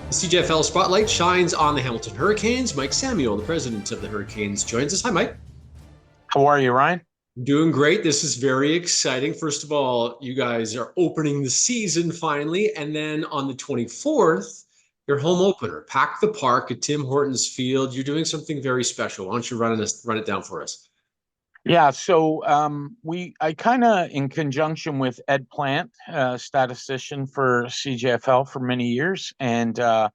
The CJFL spotlight shines on the Hamilton Hurricanes. Mike Samuel, the president of the Hurricanes, joins us. Hi, Mike. How are you, Ryan? Doing great. This is very exciting. First of all, you guys are opening the season finally. And then on the 24th, your home opener, Pack the Park at Tim Hortons Field. You're doing something very special. Why don't you run it down for us? Yeah, so I kind of, in conjunction with Ed Plant, statistician for CJFL for many years, and the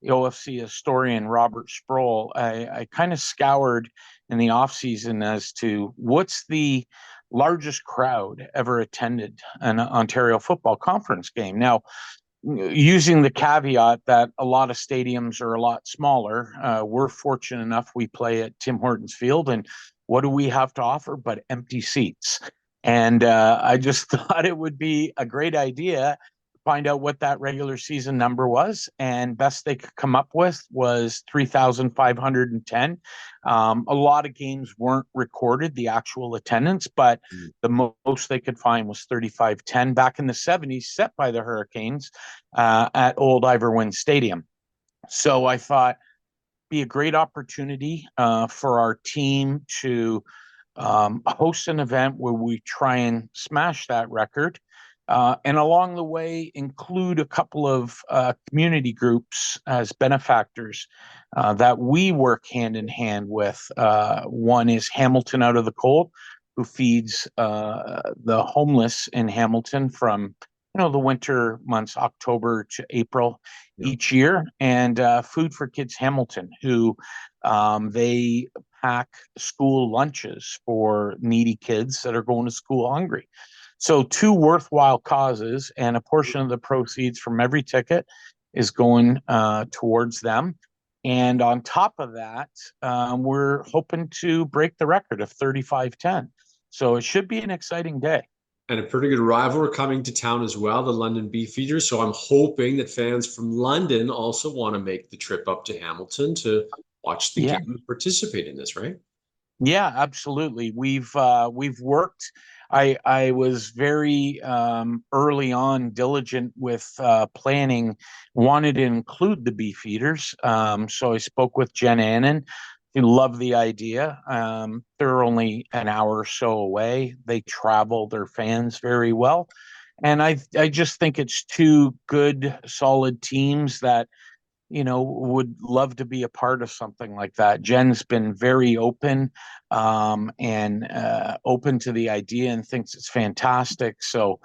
OFC historian Robert Sproul, I kind of scoured in the off season as to what's the largest crowd ever attended an Ontario Football Conference game. Now, using the caveat that a lot of stadiums are a lot smaller, we're fortunate enough we play at Tim Hortons Field, and what do we have to offer but empty seats? And I just thought it would be a great idea to find out what that regular season number was, and best they could come up with was 3,510. A lot of games weren't recorded, the actual attendance, but the most they could find was 3,510 back in the 70s, set by the Hurricanes at Old Ivor Wynne Stadium. So I thought be a great opportunity for our team to host an event where we try and smash that record. And along the way, include a couple of community groups as benefactors that we work hand in hand with. One is Hamilton Out of the Cold, who feeds the homeless in Hamilton from the winter months, October to April Yeah. each year, and Food for Kids Hamilton, who they pack school lunches for needy kids that are going to school hungry. So, two worthwhile causes, and a portion of the proceeds from every ticket is going towards them. And on top of that, we're hoping to break the record of 3510. So, it should be an exciting day. And a pretty good rival are coming to town as well, the London Beefeaters. So I'm hoping that fans from London also want to make the trip up to Hamilton to watch the Yeah. game and participate in this, right? Yeah, absolutely. We've worked. I was very early on diligent with planning. Wanted to include the Beefeaters, so I spoke with Jen Annan. He loved the idea. They're only an hour or so away. They travel their fans very well, and I just think it's two good, solid teams that would love to be a part of something like that. Jen's been very open and open to the idea and thinks it's fantastic. So,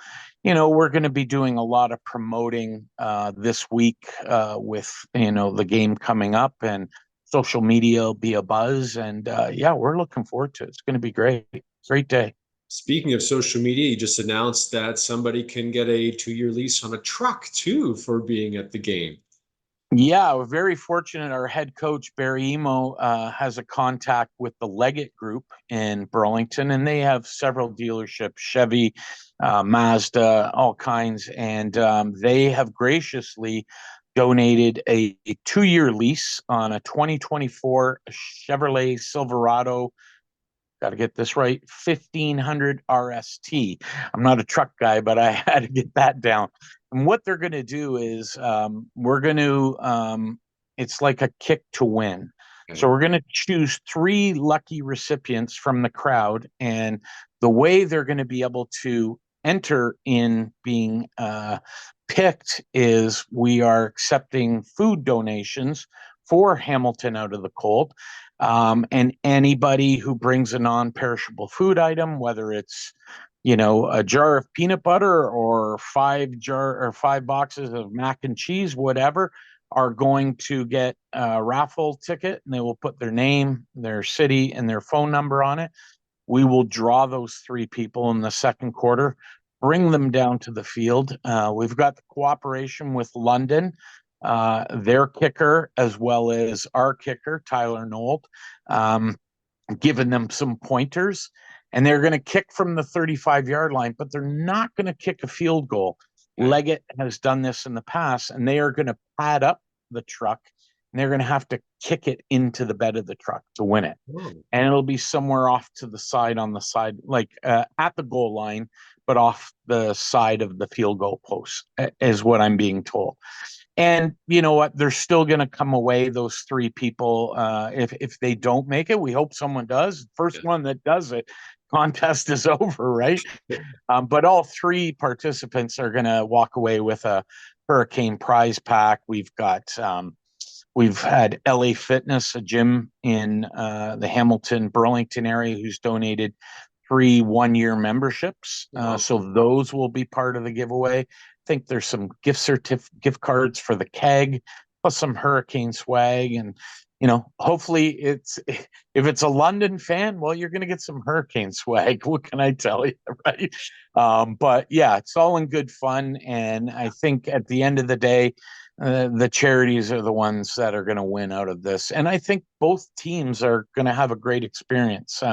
we're going to be doing a lot of promoting this week with, the game coming up, and social media will be a buzz. And yeah, we're looking forward to it. It's going to be great. Great day. Speaking of social media, you just announced that somebody can get a 2-year lease on a truck too for being at the game. Yeah, we're very fortunate. Our head coach, Barry Emo, has a contact with the Leggett Group in Burlington, and they have several dealerships, Chevy, Mazda, all kinds. And they have graciously donated a 2-year lease on a 2024 Chevrolet Silverado. Got to get this right, 1500 RST. I'm not a truck guy, but I had to get that down. And what they're going to do is we're going to, it's like a kick to win. So Okay. we're going to choose three lucky recipients from the crowd. And the way they're going to be able to enter in being picked is we are accepting food donations for Hamilton Out of the Cold. And anybody who brings a non-perishable food item, whether it's a jar of peanut butter or 5 boxes of mac and cheese, whatever, are going to get a raffle ticket, and they will put their name, their city, and their phone number on it. We will draw those three people in the second quarter, bring them down to the field. We've got the cooperation with London, their kicker, as well as our kicker, Tyler Nold, um, giving them some pointers. And they're going to kick from the 35-yard line, but they're not going to kick a field goal. Okay. Leggett has done this in the past, and they are going to pad up the truck, and they're going to have to kick it into the bed of the truck to win it. Oh, And it'll be somewhere off to the side, on the side, like at the goal line, but off the side of the field goal post, is what I'm being told. And you know what? They're still going to come away, those three people. If they don't make it, we hope someone does. First one that does it, contest is over, right? But all three participants are going to walk away with a Hurricane prize pack. We've had LA Fitness, a gym in the Hamilton Burlington area, who's donated 3 1-year memberships. So those will be part of the giveaway. I think there's some gift cards for the keg, plus some Hurricane swag. And, hopefully if it's a London fan, well, you're going to get some Hurricane swag. What can I tell you? Right. But yeah, it's all in good fun. And I think at the end of the day, the charities are the ones that are going to win out of this. And I think both teams are going to have a great experience.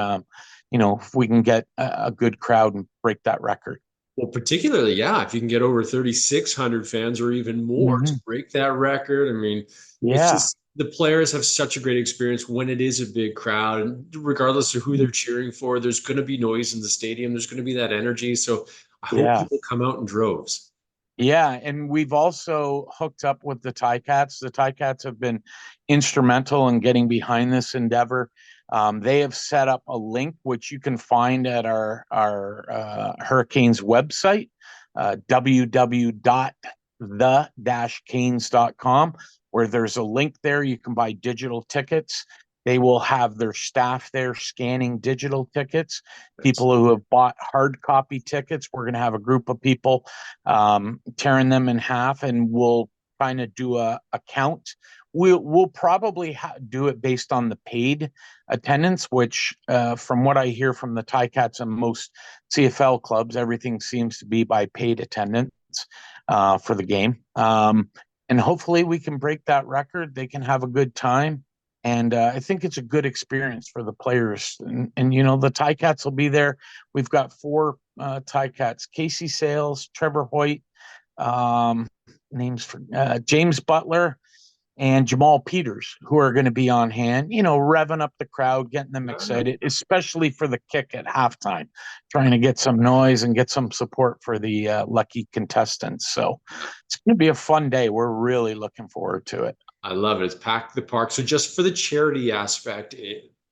If we can get a good crowd and break that record. Well, particularly, yeah, if you can get over 3,600 fans or even more to break that record. I mean, it's Yeah. just the players have such a great experience when it is a big crowd, and regardless of who they're cheering for, there's going to be noise in the stadium. There's going to be that energy. So I hope Yeah. people come out in droves. Yeah, and we've also hooked up with the Ticats. The Ticats have been instrumental in getting behind this endeavor. They have set up a link which you can find at our Hurricanes website, www.the-canes.com, where there's a link there. You can buy digital tickets. They will have their staff there scanning digital tickets. People who have bought hard copy tickets, we're going to have a group of people tearing them in half, and we'll kind of do a count. We'll probably do it based on the paid attendance, which from what I hear from the Ticats and most CFL clubs, everything seems to be by paid attendance for the game. And hopefully we can break that record. They can have a good time. And I think it's a good experience for the players. And the Ticats will be there. We've got 4 Ticats: Casey Sales, Trevor Hoyt, names for James Butler, and Jamal Peters, who are going to be on hand, revving up the crowd, getting them excited, especially for the kick at halftime, trying to get some noise and get some support for the lucky contestants. So it's going to be a fun day. We're really looking forward to it. I love it. It's Pack the Park. So just for the charity aspect,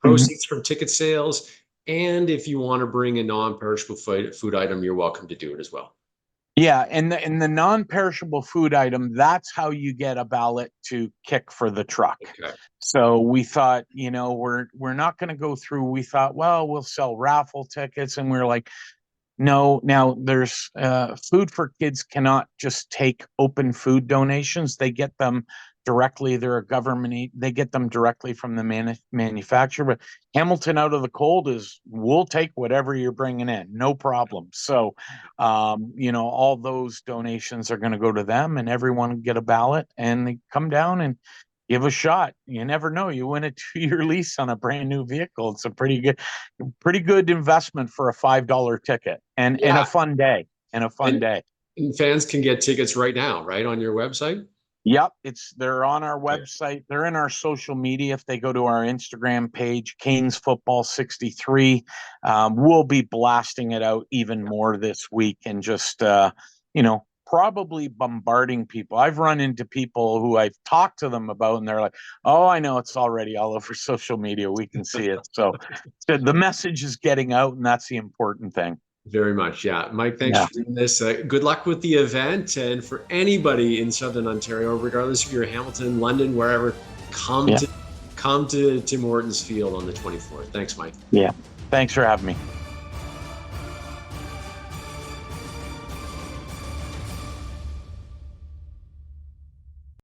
proceeds from ticket sales, and if you want to bring a non-perishable food item, you're welcome to do it as well. Yeah, and the non-perishable food item, that's how you get a ballot to kick for the truck. Okay. So we thought, we're not going to go through. We thought, well, we'll sell raffle tickets, and we're like, no. Now there's Food for Kids cannot just take open food donations. They get them directly. They're a government. They get them directly from the manufacturer. But Hamilton Out of the Cold we'll take whatever you're bringing in, no problem. So, all those donations are going to go to them, and everyone get a ballot, and they come down and give a shot. You never know. You win a 2-year lease on a brand new vehicle. It's a pretty good investment for a $5 ticket and a fun day. And fans can get tickets right now, right, on your website? Yep, they're on our website. They're in our social media. If they go to our Instagram page, Canes Football 63, we'll be blasting it out even more this week, and just probably bombarding people. I've run into people who I've talked to them about, and they're like, "Oh, I know, it's already all over social media. We can see it." So the message is getting out, and that's the important thing. Very much. Yeah. Mike, thanks for doing this. Good luck with the event. And for anybody in Southern Ontario, regardless if you're Hamilton, London, wherever, come to Tim Hortons Field on the 24th. Thanks, Mike. Yeah. Thanks for having me.